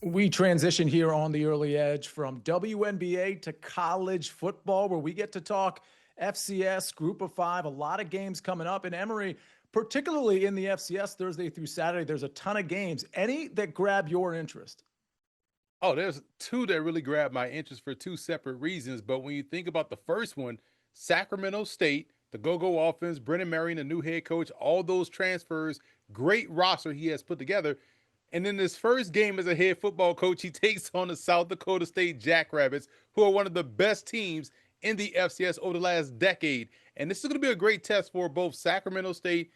We transition here on the early edge from WNBA to college football, where we get to talk FCS, Group of Five, a lot of games coming up in Emory, particularly in the FCS Thursday through Saturday. There's a ton of games. Any that grab your interest? Oh, there's two that really grabbed my interest for two separate reasons. But when you think about the first one, Sacramento State, the go-go offense, Brennan Marion, the new head coach, all those transfers, great roster he has put together. And in his first game as a head football coach, he takes on the South Dakota State Jackrabbits, who are one of the best teams in the FCS over the last decade. And this is going to be a great test for both Sacramento State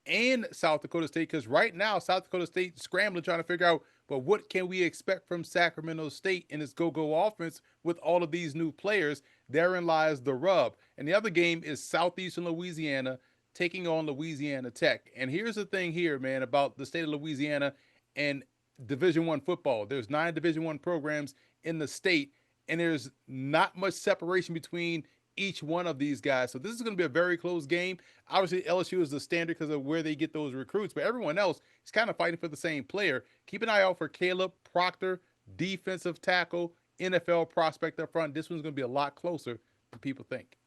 and South Dakota State, because right now South Dakota State scrambling trying to figure out, but what can we expect from Sacramento State in its go-go offense with all of these new players? Therein lies the rub. And the other game is Southeastern Louisiana taking on Louisiana Tech. And here's the thing here, man, about the state of Louisiana and Division I football. There's 9 Division I programs in the state, and there's not much separation between each one of these guys. So this is going to be a very close game. Obviously, LSU is the standard because of where they get those recruits, but everyone else is kind of fighting for the same player. Keep an eye out for Caleb Proctor, defensive tackle, NFL prospect up front. This one's going to be a lot closer than people think.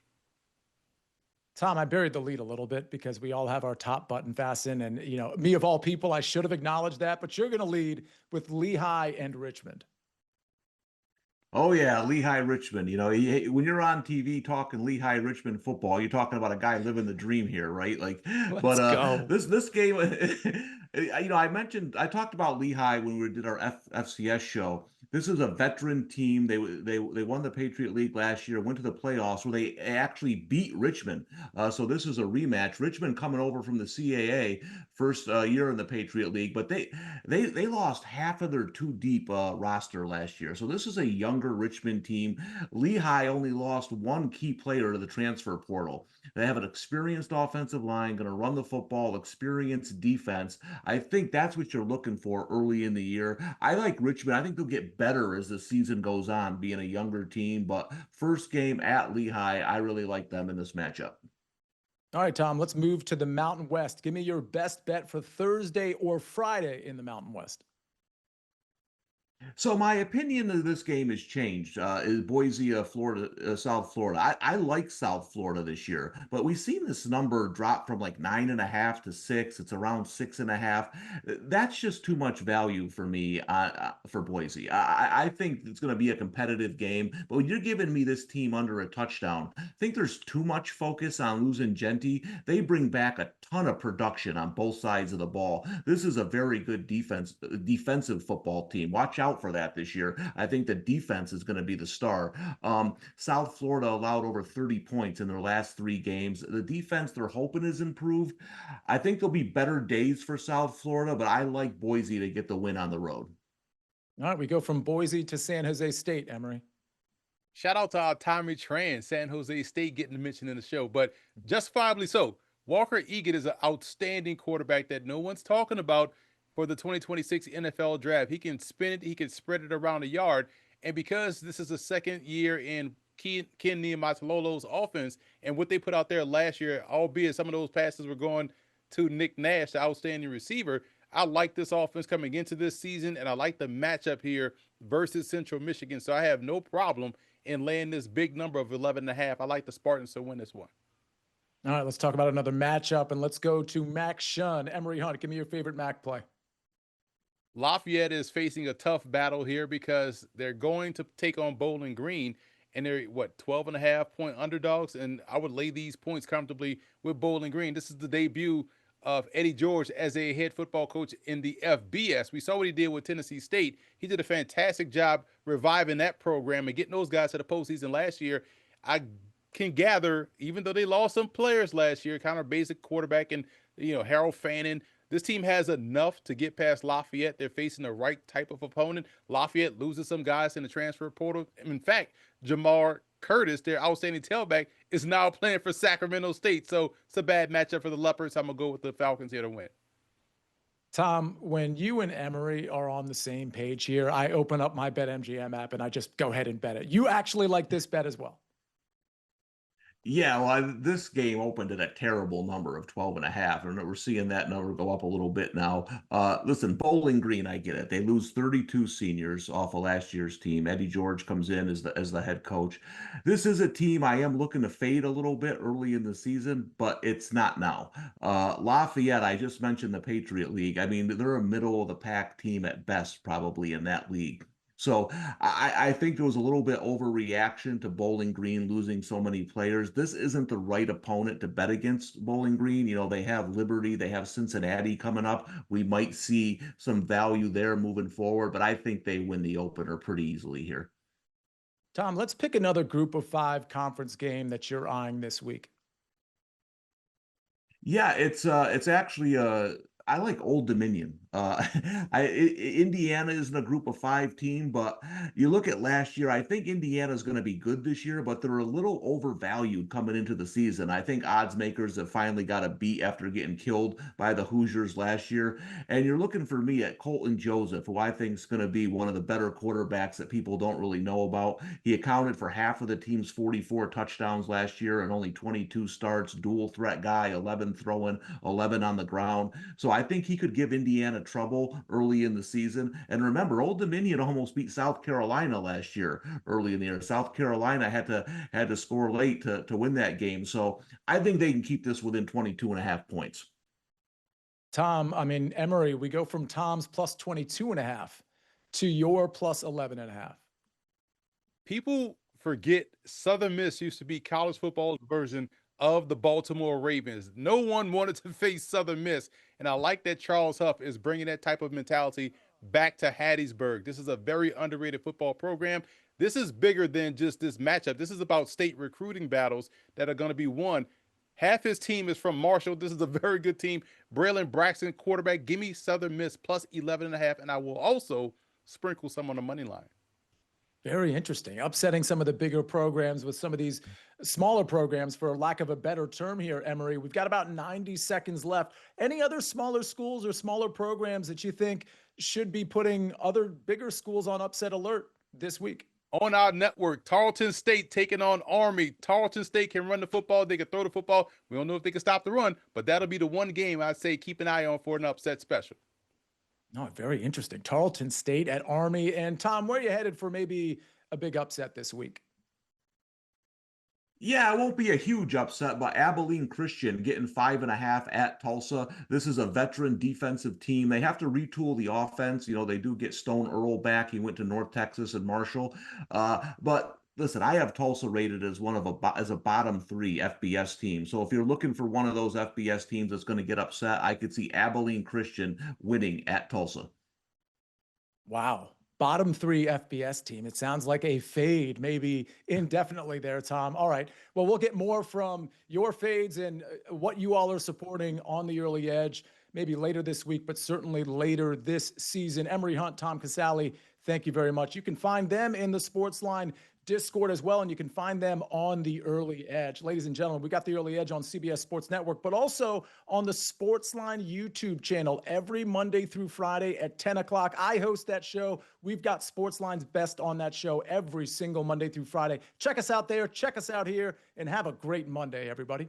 Tom, I buried the lead a little bit because we all have our top button fastened. And, me of all people, I should have acknowledged that. But you're going to lead with Lehigh and Richmond. Oh yeah, Lehigh Richmond. When you're on TV talking Lehigh Richmond football, you're talking about a guy living the dream here, right? Let's go. This game, I talked about Lehigh when we did our FCS show. This is a veteran team. They won the Patriot League last year, went to the playoffs where they actually beat Richmond. So this is a rematch. Richmond coming over from the CAA, first year in the Patriot League, but they lost half of their two deep roster last year. So this is a younger Richmond team. Lehigh only lost one key player to the transfer portal. They have an experienced offensive line, going to run the football, experienced defense. I think that's what you're looking for early in the year. I like Richmond. I think they'll get better as the season goes on, being a younger team. But first game at Lehigh, I really like them in this matchup. All right, Tom, let's move to the Mountain West. Give me your best bet for Thursday or Friday in the Mountain West. So my opinion of this game has changed. Is Boise, Florida, South Florida? I like South Florida this year, but we've seen this number drop from like 9.5 to 6. It's around 6.5. That's just too much value for me for Boise. I think it's going to be a competitive game, but when you're giving me this team under a touchdown, I think there's too much focus on losing Genty. They bring back a ton of production on both sides of the ball. This is a very good defensive football team. Watch out for that this year. I think the defense is going to be the star. South Florida allowed over 30 points in their last 3 games. The defense they're hoping is improved. I think there'll be better days for South Florida, but I like Boise to get the win on the road. All right, we go from Boise to San Jose State, Emory. Shout out to our Tommy Tran, San Jose State getting mentioned in the show, but justifiably so. Walker Egan is an outstanding quarterback that no one's talking about for the 2026 NFL draft. He can spin it, he can spread it around the yard. And because this is the second year in Ken Niumatalolo's offense and what they put out there last year, albeit some of those passes were going to Nick Nash, the outstanding receiver, I like this offense coming into this season, and I like the matchup here versus Central Michigan. So I have no problem in laying this big number of 11.5. I like the Spartans to win this one. All right, let's talk about another matchup, and let's go to Mac Shun. Emory Hunt, give me your favorite Mac play. Lafayette is facing a tough battle here because they're going to take on Bowling Green, and they're 12.5-point underdogs, and I would lay these points comfortably with Bowling Green. This is the debut of Eddie George as a head football coach in the FBS. We saw what he did with Tennessee State. He did a fantastic job reviving that program and getting those guys to the postseason last year. I can gather, even though they lost some players last year, kind of basic quarterback and Harold Fannin, this team has enough to get past Lafayette. They're facing the right type of opponent. Lafayette loses some guys in the transfer portal. In fact, Jamar Curtis, their outstanding tailback, is now playing for Sacramento State. So it's a bad matchup for the Leopards. I'm going to go with the Falcons here to win. Tom, when you and Emory are on the same page here, I open up my BetMGM app and I just go ahead and bet it. You actually like this bet as well? Yeah, well, this game opened at a terrible number of 12 and a half, and we're seeing that number go up a little bit now. Listen, Bowling Green, I get it. They lose 32 seniors off of last year's team. Eddie George comes in as the head coach. This is a team I am looking to fade a little bit early in the season, but it's not now. Lafayette, I just mentioned the Patriot League. I mean, they're a middle of the pack team at best, probably in that league. So I think there was a little bit overreaction to Bowling Green losing so many players. This isn't the right opponent to bet against Bowling Green. You know, they have Liberty, they have Cincinnati coming up. We might see some value there moving forward, but I think they win the opener pretty easily here. Tom, let's pick another group of five conference game that you're eyeing this week. Yeah, it's actually I like Old Dominion. Indiana isn't a group of five team, but you look at last year, I think Indiana's going to be good this year, but they're a little overvalued coming into the season. I think odds makers have finally got a beat after getting killed by the Hoosiers last year. And you're looking for me at Colton Joseph, who I think is going to be one of the better quarterbacks that people don't really know about. He accounted for half of the team's 44 touchdowns last year and only 22 starts, dual threat guy, 11 throwing, 11 on the ground. So I think he could give Indiana trouble early in the season. And remember, Old Dominion almost beat South Carolina last year early in the year. South Carolina had to score late to win that game. So I think they can keep this within 22 and a half points. Tom, I mean, Emory, we go from Tom's plus 22 and a half to your plus 11 and a half. People forget Southern Miss used to be college football's version of the Baltimore Ravens. No one wanted to face Southern Miss, and I like that Charles Huff is bringing that type of mentality back to Hattiesburg. This is a very underrated football program. This is bigger than just this matchup. This is about state recruiting battles that are going to be won. Half his team is from Marshall. This is a very good team. Braylon Braxton, quarterback. Give me Southern Miss plus 11.5, and I will also sprinkle some on the money line. Very interesting. Upsetting some of the bigger programs with some of these smaller programs, for lack of a better term here, Emory. We've got about 90 seconds left. Any other smaller schools or smaller programs that you think should be putting other bigger schools on upset alert this week? On our network, Tarleton State taking on Army. Tarleton State can run the football. They can throw the football. We don't know if they can stop the run, but that'll be the one game I'd say keep an eye on for an upset special. No, very interesting. Tarleton State at Army. And Tom, where are you headed for maybe a big upset this week? Yeah, it won't be a huge upset, but Abilene Christian getting 5.5 at Tulsa. This is a veteran defensive team. They have to retool the offense. You know, they do get Stone Earl back. He went to North Texas and Marshall. But listen, I have Tulsa rated as as a bottom 3 FBS team. So if you're looking for one of those FBS teams that's going to get upset, I could see Abilene Christian winning at Tulsa. Wow. Bottom 3 FBS team. It sounds like a fade, maybe indefinitely there, Tom. All right. Well, we'll get more from your fades and what you all are supporting on the early edge, maybe later this week, but certainly later this season. Emory Hunt, Tom Casale, thank you very much. You can find them in the SportsLine Discord as well, and you can find them on the Early Edge. Ladies and gentlemen, we got the Early Edge on CBS Sports Network, but also on the SportsLine YouTube channel every Monday through Friday at 10 o'clock. I host that show. We've got SportsLine's Best on that show every single Monday through Friday. Check us out there, check us out here, and have a great Monday, everybody.